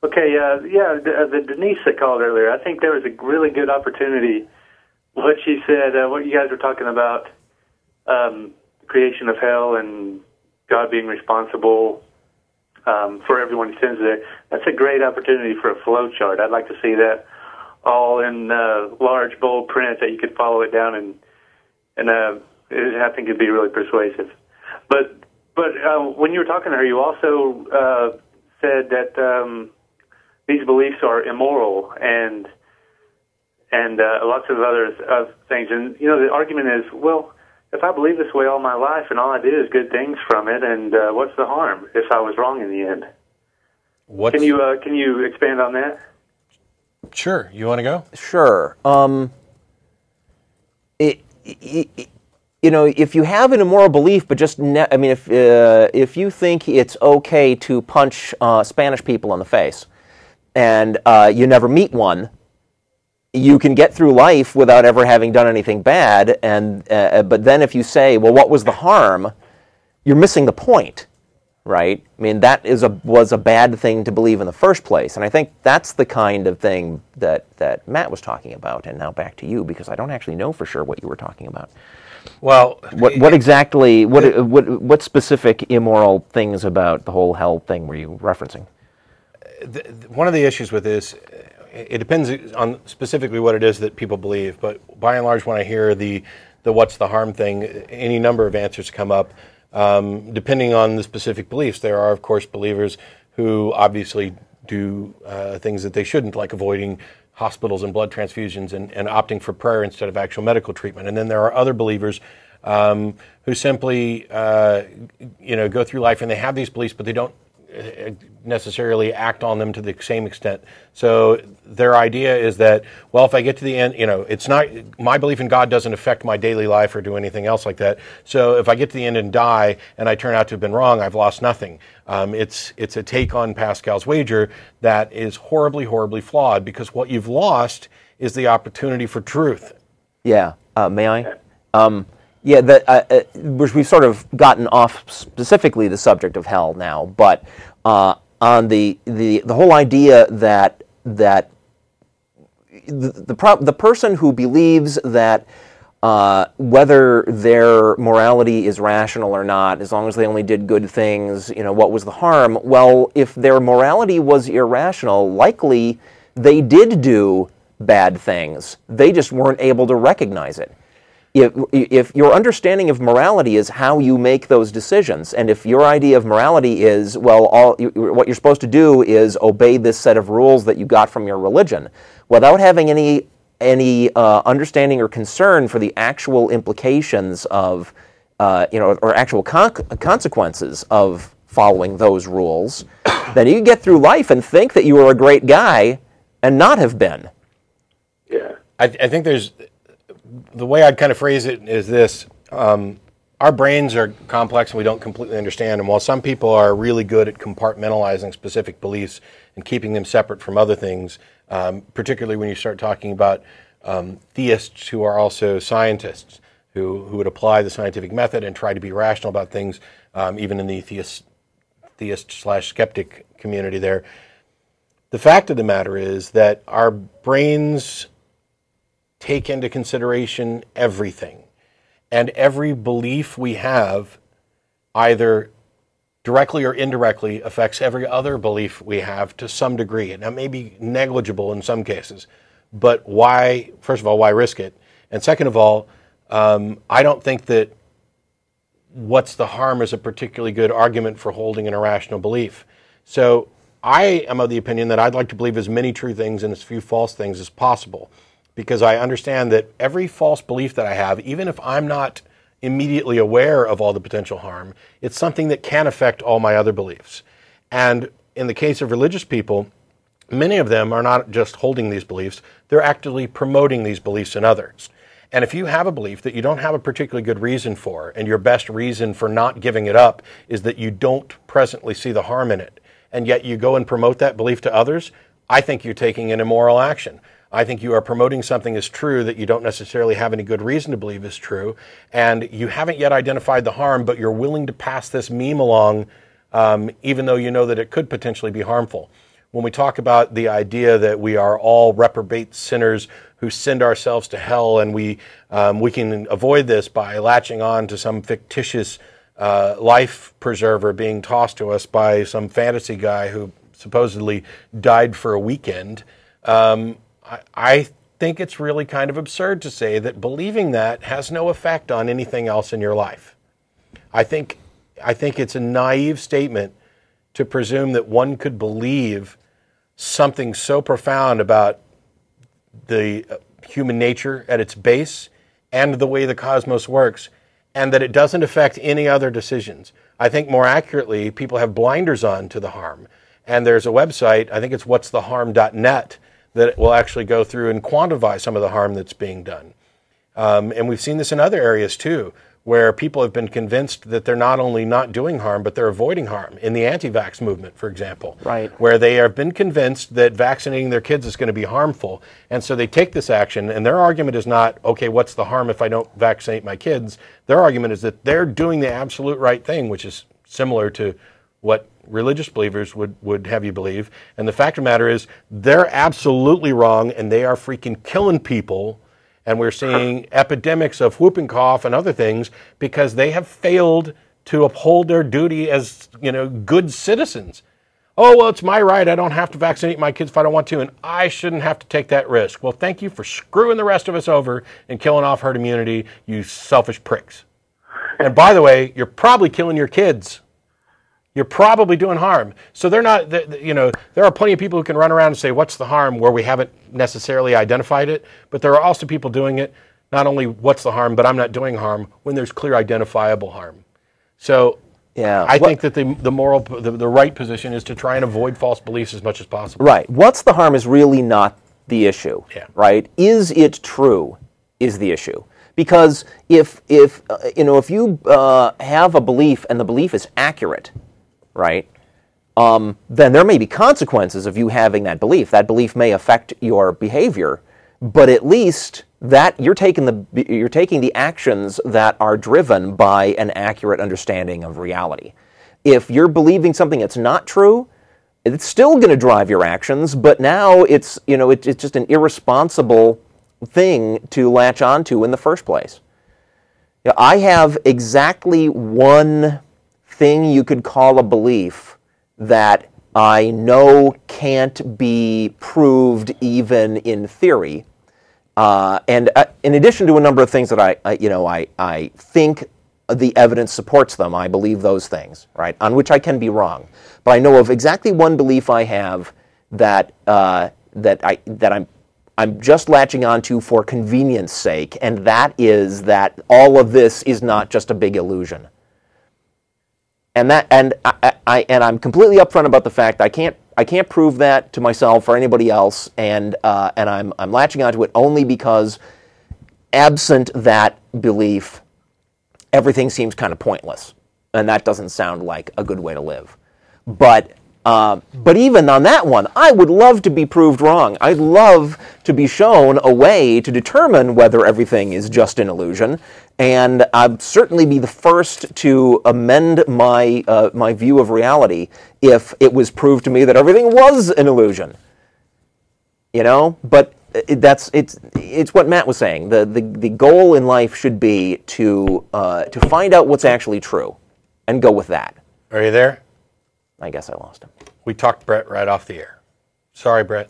Okay, the Denise that called earlier, I think there was a really good opportunity. What she said, what you guys were talking about, creation of hell and God being responsible for everyone who sins there. That's a great opportunity for a flow chart. I'd like to see that all in large, bold print that you could follow it down, and I think it'd be really persuasive. But when you were talking to her, you also said that these beliefs are immoral and lots of other things. And the argument is, well, if I believe this way all my life and all I did is good things from it, and what's the harm if I was wrong in the end? Can you expand on that? Sure. You want to go? Sure. If you have an immoral belief, but just if you think it's okay to punch Spanish people in the face, and you never meet one, you can get through life without ever having done anything bad. And but then if you say, well, what was the harm? You're missing the point, right? I mean, that was a bad thing to believe in the first place. And I think that's the kind of thing that Matt was talking about. And now back to you, because I don't actually know for sure what you were talking about. Well, what specific immoral things about the whole hell thing were you referencing? One of the issues with this, it depends on specifically what it is that people believe, but by and large, when I hear the what's the harm thing, any number of answers come up, depending on the specific beliefs. There are, of course, believers who obviously do things that they shouldn't, like avoiding hospitals and blood transfusions and opting for prayer instead of actual medical treatment. And then there are other believers who simply go through life and they have these beliefs, but they don't necessarily act on them to the same extent. So their idea is that, well, if I get to the end, it's not, my belief in God doesn't affect my daily life or do anything else like that. So if I get to the end and die and I turn out to have been wrong, I've lost nothing. It's a take on Pascal's wager that is horribly, horribly flawed, because what you've lost is the opportunity for truth. Yeah. May I? We've sort of gotten off specifically the subject of hell now, but on the whole idea that the person who believes that whether their morality is rational or not, as long as they only did good things, what was the harm? Well, if their morality was irrational, likely they did do bad things. They just weren't able to recognize it. If your understanding of morality is how you make those decisions, and if your idea of morality is, well, what you're supposed to do is obey this set of rules that you got from your religion, without having any understanding or concern for the actual implications of, or actual consequences of following those rules, then you get through life and think that you were a great guy and not have been. Yeah, I think there's. The way I'd kind of phrase it is this. Our brains are complex and we don't completely understand them. While some people are really good at compartmentalizing specific beliefs and keeping them separate from other things, particularly when you start talking about theists who are also scientists, who would apply the scientific method and try to be rational about things, even in the theist/skeptic community there. The fact of the matter is that our brains take into consideration everything. And every belief we have, either directly or indirectly, affects every other belief we have to some degree. And that may be negligible in some cases. But why, first of all, why risk it? And second of all, I don't think that what's the harm is a particularly good argument for holding an irrational belief. So I am of the opinion that I'd like to believe as many true things and as few false things as possible, because I understand that every false belief that I have, even if I'm not immediately aware of all the potential harm, it's something that can affect all my other beliefs. And in the case of religious people, many of them are not just holding these beliefs, they're actively promoting these beliefs in others. And if you have a belief that you don't have a particularly good reason for, and your best reason for not giving it up is that you don't presently see the harm in it, and yet you go and promote that belief to others, I think you're taking an immoral action. I think you are promoting something as true that you don't necessarily have any good reason to believe is true, and you haven't yet identified the harm, but you're willing to pass this meme along, even though you know that it could potentially be harmful. when we talk about the idea that we are all reprobate sinners who send ourselves to hell, and we can avoid this by latching on to some fictitious life preserver being tossed to us by some fantasy guy who supposedly died for a weekend, I think it's really kind of absurd to say that believing that has no effect on anything else in your life. I think it's a naive statement to presume that one could believe something so profound about the human nature at its base and the way the cosmos works, and that it doesn't affect any other decisions. I think more accurately, people have blinders on to the harm. And there's a website, I think it's whatstheharm.net, that will actually go through and quantify some of the harm that's being done. And we've seen this in other areas too, where people have been convinced that they're not only not doing harm, but they're avoiding harm. In the anti-vax movement, for example, right, where they have been convinced that vaccinating their kids is going to be harmful. And so they take this action, and their argument is not, okay, what's the harm if I don't vaccinate my kids? Their argument is that they're doing the absolute right thing, which is similar to what religious believers would have you believe. And the fact of the matter is, they're absolutely wrong, and they are freaking killing people. And we're seeing epidemics of whooping cough and other things because they have failed to uphold their duty as, good citizens. Oh, well, it's my right. I don't have to vaccinate my kids if I don't want to, and I shouldn't have to take that risk. Well, thank you for screwing the rest of us over and killing off herd immunity, you selfish pricks. And by the way, you're probably killing your kids. You're probably doing harm. So there are plenty of people who can run around and say, what's the harm, where we haven't necessarily identified it. But there are also people doing it, not only what's the harm, but I'm not doing harm, when there's clear identifiable harm. So yeah, I think that the right position is to try and avoid false beliefs as much as possible. Right. What's the harm is really not the issue. Yeah. Right? Is it true is the issue. Because if you have a belief and the belief is accurate, right, then there may be consequences of you having that belief. That belief may affect your behavior, but at least that you're taking the actions that are driven by an accurate understanding of reality. If you're believing something that's not true, it's still going to drive your actions, but now it's just an irresponsible thing to latch onto in the first place. I have exactly one thing you could call a belief that I know can't be proved even in theory, and in addition to a number of things that I think the evidence supports them, I believe those things, right, on which I can be wrong. But I know of exactly one belief I have that I'm just latching onto for convenience sake, and that is that all of this is not just a big illusion. And I'm completely upfront about the fact I can't prove that to myself or anybody else, and I'm latching onto it only because, absent that belief, everything seems kind of pointless, and that doesn't sound like a good way to live. But even on that one, I would love to be proved wrong. I'd love to be shown a way to determine whether everything is just an illusion, and I'd certainly be the first to amend my my view of reality if it was proved to me that everything was an illusion. But it's what Matt was saying. The goal in life should be to find out what's actually true, and go with that. Are you there? I guess I lost him. We talked Brett right off the air. Sorry, Brett.